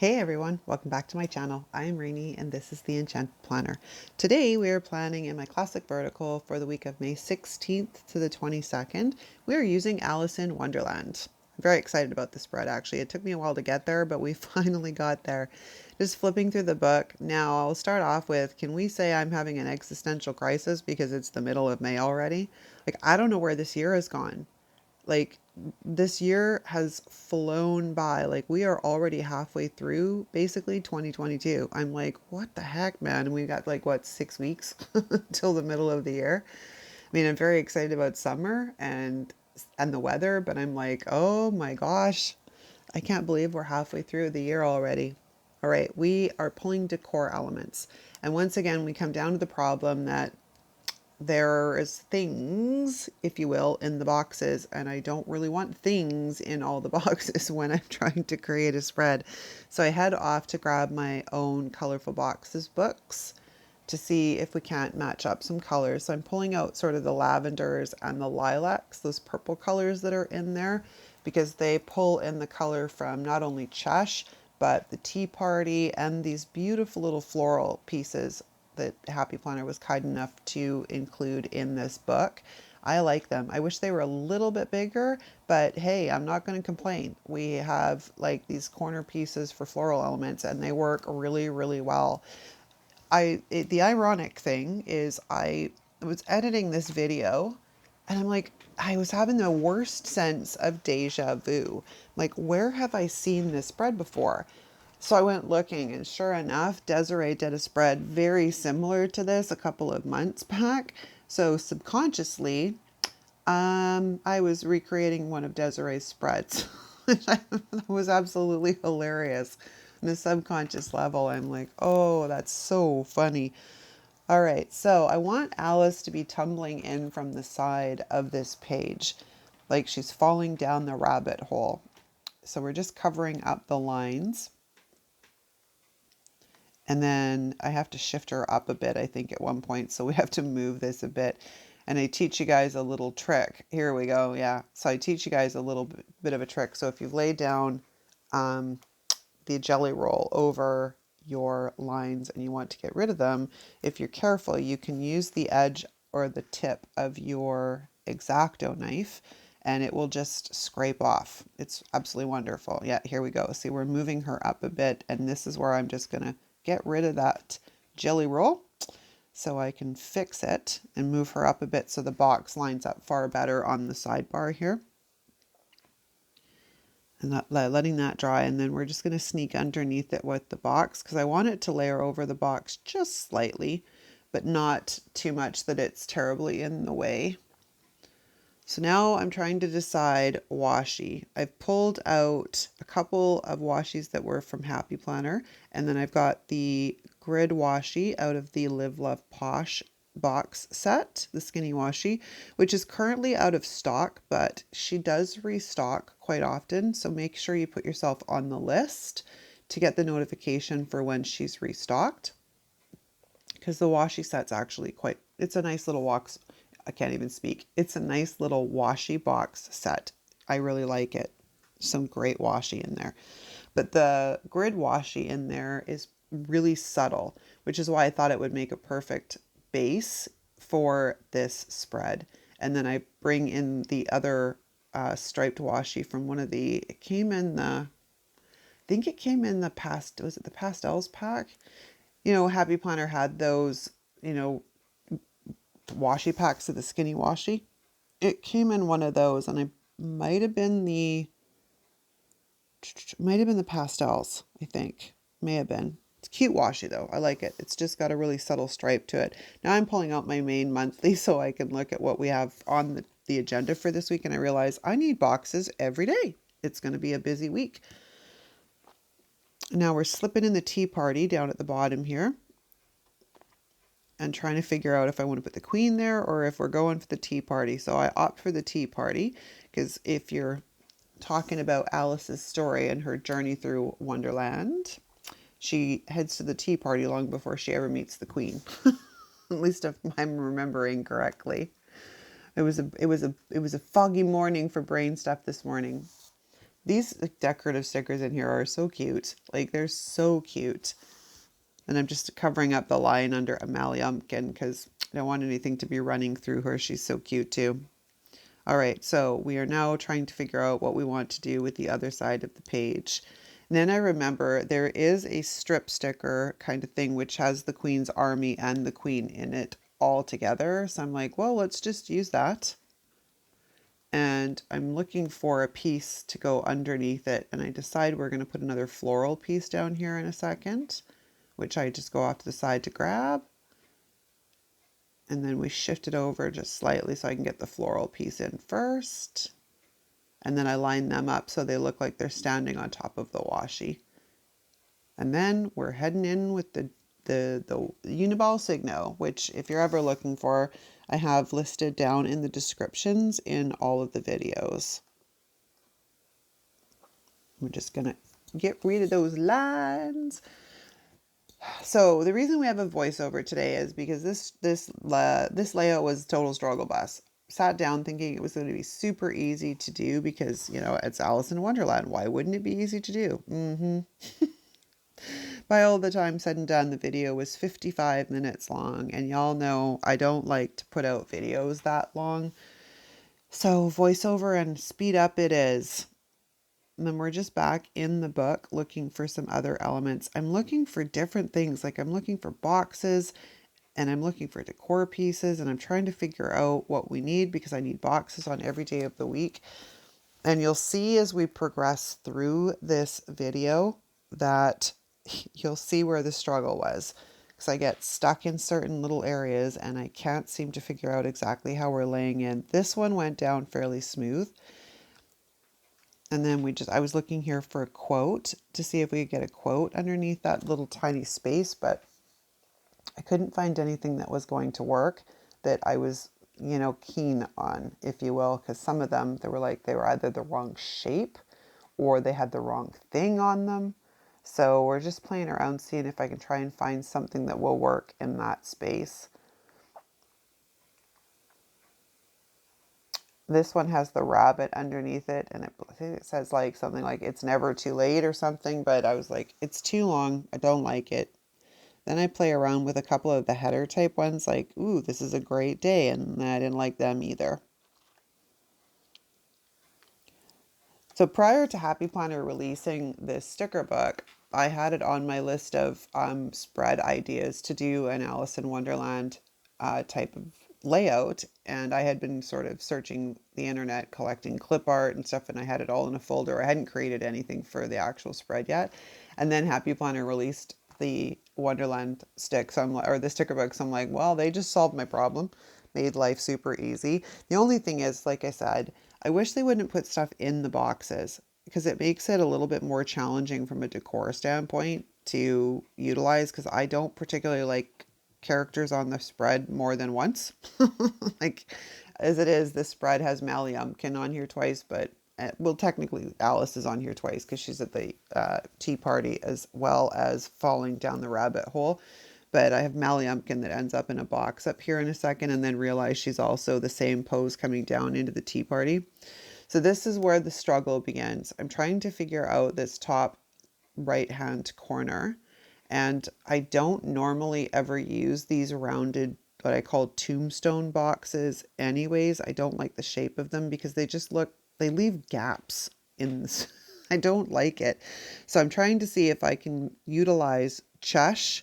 Hey everyone, welcome back to my channel. I am Rainy and this is the Enchanted Planner. Today we are planning in my classic vertical for the week of May 16th to the 22nd. We are using Alice in Wonderland. I'm very excited about this spread actually. It took me a while to get there, but we finally got there. Just flipping through the book. Now I'll start off with, can we say I'm having an existential crisis because it's the middle of May already? Like, I don't know where this year has gone. Like, this year has flown by. Like, we are already halfway through basically 2022. I'm like, what the heck, man? And we got like what, 6 weeks till the middle of the year. I mean, I'm very excited about summer and the weather, but I'm like, oh my gosh, I can't believe we're halfway through the year already. All right, we are pulling decor elements. And once again, we come down to the problem that there's things, if you will, in the boxes, and I don't really want things in all the boxes when I'm trying to create a spread. So I head off to grab my own Colorful Boxes books to see if we can't match up some colors. So I'm pulling out sort of the lavenders and the lilacs, those purple colors that are in there, because they pull in the color from not only Chesh, but the Tea Party and these beautiful little floral pieces that Happy Planner was kind enough to include in this book. I like them. I wish they were a little bit bigger, but hey, I'm not going to complain. We have like these corner pieces for floral elements and they work really, really well. The ironic thing is I was editing this video and I'm like, I was having the worst sense of deja vu. Like, where have I seen this spread before? So I went looking, and sure enough, Desiree did a spread very similar to this a couple of months back. So subconsciously, I was recreating one of Desiree's spreads. That was absolutely hilarious. On a subconscious level, I'm like, oh, that's so funny. All right, so I want Alice to be tumbling in from the side of this page, like she's falling down the rabbit hole. So we're just covering up the lines. And then I have to shift her up a bit, I think, at one point. So we have to move this a bit. And I teach you guys a little trick. Here we go. Yeah. So I teach you guys a little bit of a trick. So if you've laid down the jelly roll over your lines and you want to get rid of them, if you're careful, you can use the edge or the tip of your X-Acto knife and it will just scrape off. It's absolutely wonderful. Yeah, here we go. See, we're moving her up a bit and this is where I'm just going to get rid of that jelly roll so I can fix it and move her up a bit so the box lines up far better on the sidebar here. And letting that dry, and then we're just going to sneak underneath it with the box because I want it to layer over the box just slightly, but not too much that it's terribly in the way. So now I'm trying to decide washi. I've pulled out a couple of washis that were from Happy Planner, and then I've got the grid washi out of the Live Love Posh box set, the skinny washi, which is currently out of stock, but she does restock quite often. So make sure you put yourself on the list to get the notification for when she's restocked. Because the washi set's actually it's a nice little box. I can't even speak. It's a nice little washi box set. I really like it. Some great washi in there. But the grid washi in there is really subtle, which is why I thought it would make a perfect base for this spread. And then I bring in the other striped washi from one of it came in I think it came in was it the pastels pack? You know, Happy Planner had those, washi packs of the skinny washi. It came in one of those and it might have been the pastels, I think. May have been. It's cute washi though. I like it. It's just got a really subtle stripe to it. Now I'm pulling out my main monthly so I can look at what we have on the agenda for this week and I realize I need boxes every day. It's going to be a busy week. Now we're slipping in the Tea Party down at the bottom here and trying to figure out if I want to put the Queen there or if we're going for the Tea Party. So I opt for the Tea Party because if you're talking about Alice's story and her journey through Wonderland, she heads to the Tea Party long before she ever meets the Queen. At least if I'm remembering correctly. It was a foggy morning for brain stuff this morning. These decorative stickers in here are so cute. Like, they're so cute. And I'm just covering up the line under Amalliumpkin because I don't want anything to be running through her. She's so cute too. All right, so we are now trying to figure out what we want to do with the other side of the page. And then I remember there is a strip sticker kind of thing which has the Queen's army and the Queen in it all together. So I'm like, well, let's just use that. And I'm looking for a piece to go underneath it. And I decide we're going to put another floral piece down here in a second, which I just go off to the side to grab. And then we shift it over just slightly so I can get the floral piece in first. And then I line them up so they look like they're standing on top of the washi. And then we're heading in with the Uniball Signo, which if you're ever looking for, I have listed down in the descriptions in all of the videos. We're just gonna get rid of those lines. So the reason we have a voiceover today is because this layout was total struggle bus. Sat down thinking it was going to be super easy to do because, you know, it's Alice in Wonderland. Why wouldn't it be easy to do? By all the time said and done, the video was 55 minutes long. And y'all know I don't like to put out videos that long. So voiceover and speed up it is. And then we're just back in the book looking for some other elements. I'm looking for different things. Like I'm looking for boxes and I'm looking for decor pieces and I'm trying to figure out what we need because I need boxes on every day of the week. And you'll see as we progress through this video that you'll see where the struggle was. Because I get stuck in certain little areas and I can't seem to figure out exactly how we're laying in. This one went down fairly smooth. And then I was looking here for a quote to see if we could get a quote underneath that little tiny space, but I couldn't find anything that was going to work that I was, you know, keen on, if you will, because some of them, they were either the wrong shape or they had the wrong thing on them. So we're just playing around, seeing if I can try and find something that will work in that space. This one has the rabbit underneath it, and I think it says like something like it's never too late or something, but I was like, it's too long. I don't like it. Then I play around with a couple of the header type ones like, ooh, this is a great day, and I didn't like them either. So prior to Happy Planner releasing this sticker book, I had it on my list of spread ideas to do an Alice in Wonderland type of layout. And I had been sort of searching the internet, collecting clip art and stuff, and I had it all in a folder. I hadn't created anything for the actual spread yet. And then Happy Planner released the Wonderland stick, or the sticker book. So I'm like, well, they just solved my problem, made life super easy. The only thing is, like I said, I wish they wouldn't put stuff in the boxes because it makes it a little bit more challenging from a decor standpoint to utilize, because I don't particularly like characters on the spread more than once. Like as it is, the spread has Malliumpkin on here twice, but well, technically Alice is on here twice because she's at the tea party as well as falling down the rabbit hole. But I have Malliumpkin that ends up in a box up here in a second, and then realize she's also the same pose coming down into the tea party. So this is where the struggle begins. I'm trying to figure out this top right hand corner, and I don't normally ever use these rounded, what I call tombstone boxes anyways. I don't like the shape of them because they leave gaps in this. I don't like it. So I'm trying to see if I can utilize Chush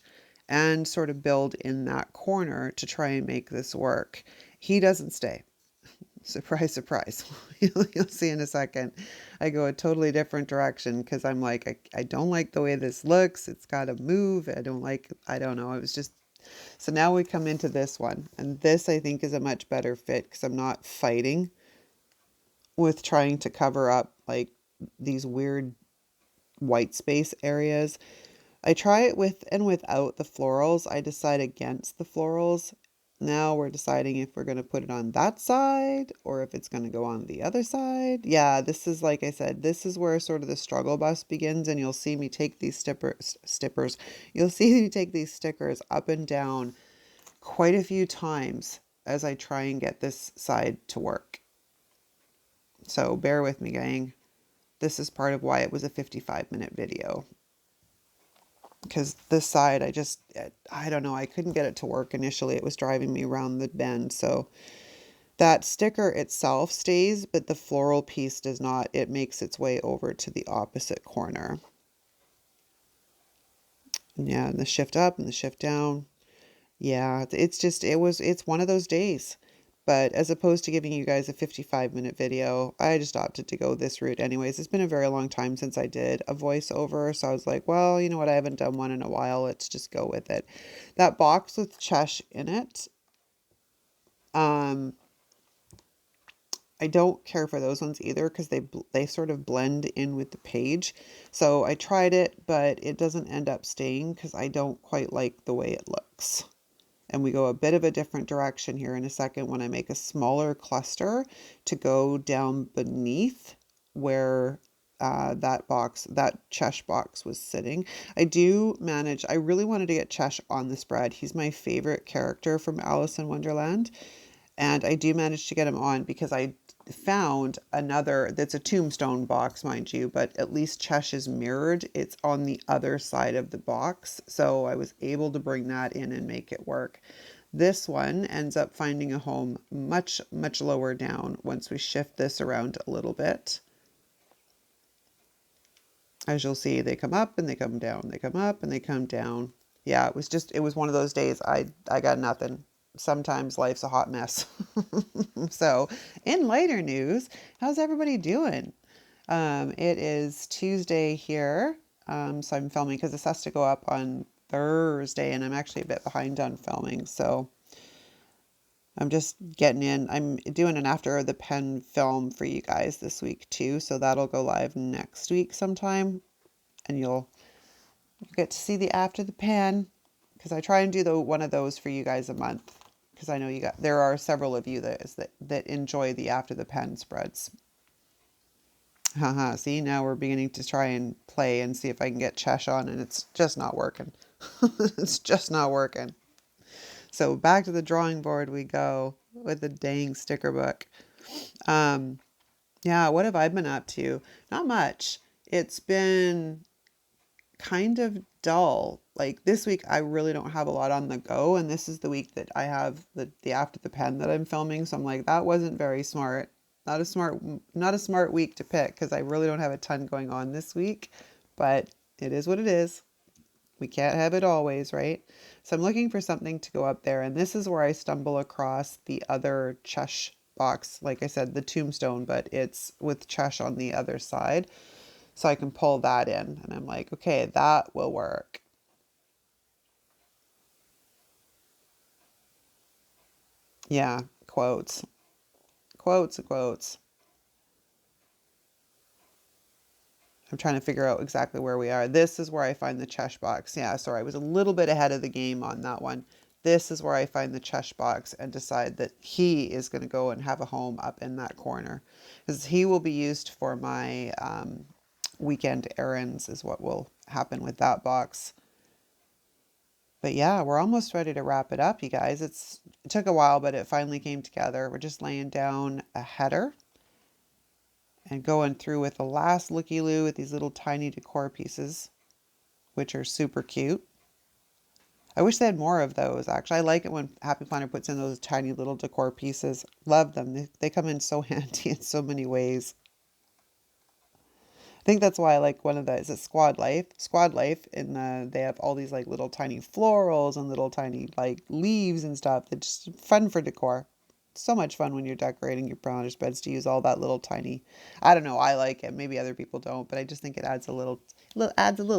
and sort of build in that corner to try and make this work. He doesn't stay. Surprise, surprise. You'll see in a second. I go a totally different direction because I'm like, I don't like the way this looks. It's got to move. I don't know. It was just, so now we come into this one. And this I think is a much better fit because I'm not fighting with trying to cover up like these weird white space areas. I try it with and without the florals. I decide against the florals. Now we're deciding if we're going to put it on that side or if it's going to go on the other side. Yeah, this is, like I said, this is where sort of the struggle bus begins, and you'll see me take these You'll see me take these stickers up and down quite a few times as I try and get this side to work. So bear with me, gang. This is part of why it was a 55-minute video. Because this side, I don't know, I couldn't get it to work initially. It was driving me around the bend. So that sticker itself stays, but the floral piece does not. It makes its way over to the opposite corner. Yeah, and the shift up and the shift down. Yeah, it's one of those days. But as opposed to giving you guys a 55-minute video, I just opted to go this route anyways. It's been a very long time since I did a voiceover, so I was like, well, you know what? I haven't done one in a while. Let's just go with it. That box with Chesh in it, I don't care for those ones either because they sort of blend in with the page. So I tried it, but it doesn't end up staying because I don't quite like the way it looks. And we go a bit of a different direction here in a second when I make a smaller cluster to go down beneath where that Chesh box was sitting. I really wanted to get Chesh on the spread. He's my favorite character from Alice in Wonderland. And I do manage to get him on because I found another that's a tombstone box, mind you, but at least Chesh is mirrored. It's on the other side of the box. So I was able to bring that in and make it work. This one ends up finding a home much, much lower down once we shift this around a little bit. As you'll see, they come up and they come down. They come up and they come down. Yeah, it was one of those days I got nothing. Sometimes life's a hot mess. So in lighter news, how's everybody doing? It is Tuesday here. So I'm filming because this has to go up on Thursday and I'm actually a bit behind on filming. So I'm just getting in. I'm doing an after the pen film for you guys this week too. So that'll go live next week sometime and you'll get to see the after the pen because I try and do one of those for you guys a month. Because I know there are several of you that enjoy the after the pen spreads. Haha, see, now we're beginning to try and play and see if I can get Chesh on, and it's just not working. It's just not working. So back to the drawing board we go with the dang sticker book. Yeah, what have I been up to? Not much. It's been kind of dull. Like this week, I really don't have a lot on the go. And this is the week that I have the after the pen that I'm filming. So I'm like, that wasn't very smart. Not a smart week to pick because I really don't have a ton going on this week, but it is what it is. We can't have it always, right? So I'm looking for something to go up there. And this is where I stumble across the other Chesh box. Like I said, the tombstone, but it's with Chesh on the other side. So I can pull that in and I'm like, okay, that will work. Yeah, quotes, quotes, quotes. I'm trying to figure out exactly where we are. This is where I find the Chesh box. Yeah, sorry, I was a little bit ahead of the game on that one. This is where I find the Chesh box and decide that he is going to go and have a home up in that corner. Because he will be used for my weekend errands is what will happen with that box. But yeah, we're almost ready to wrap it up, you guys. It took a while, but it finally came together. We're just laying down a header and going through with the last looky-loo with these little tiny decor pieces, which are super cute. I wish they had more of those, actually. I like it when Happy Planner puts in those tiny little decor pieces. Love them. They come in so handy in so many ways. I think that's why I like one of the, is it Squad Life? Squad Life, they have all these like little tiny florals and little tiny like leaves and stuff. That's just fun for decor. So much fun when you're decorating your planner spreads to use all that little tiny, I don't know, I like it. Maybe other people don't, but I just think it adds a little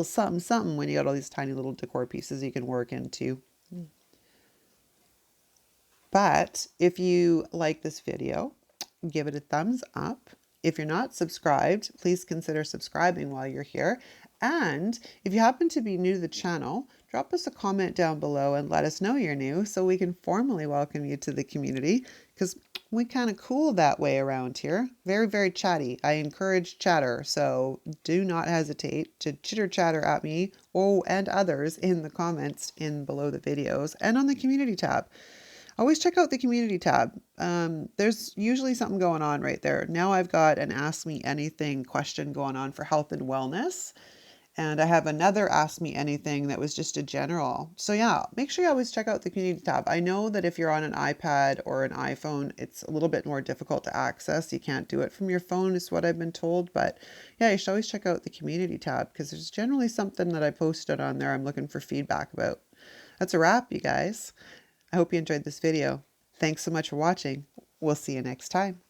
something, something when you got all these tiny little decor pieces you can work into. But if you like this video, give it a thumbs up. If you're not subscribed, please consider subscribing while you're here. And if you happen to be new to the channel, drop us a comment down below and let us know you're new so we can formally welcome you to the community because we kind of cool that way around here. Very, very chatty. I encourage chatter, so do not hesitate to chitter chatter at me and others in the comments in below the videos and on the community tab. Always check out the community tab. There's usually something going on right there. Now I've got an Ask Me Anything question going on for health and wellness. And I have another Ask Me Anything that was just a general. So yeah, make sure you always check out the community tab. I know that if you're on an iPad or an iPhone, it's a little bit more difficult to access. You can't do it from your phone is what I've been told. But yeah, you should always check out the community tab because there's generally something that I posted on there I'm looking for feedback about. That's a wrap, you guys. I hope you enjoyed this video. Thanks so much for watching. We'll see you next time.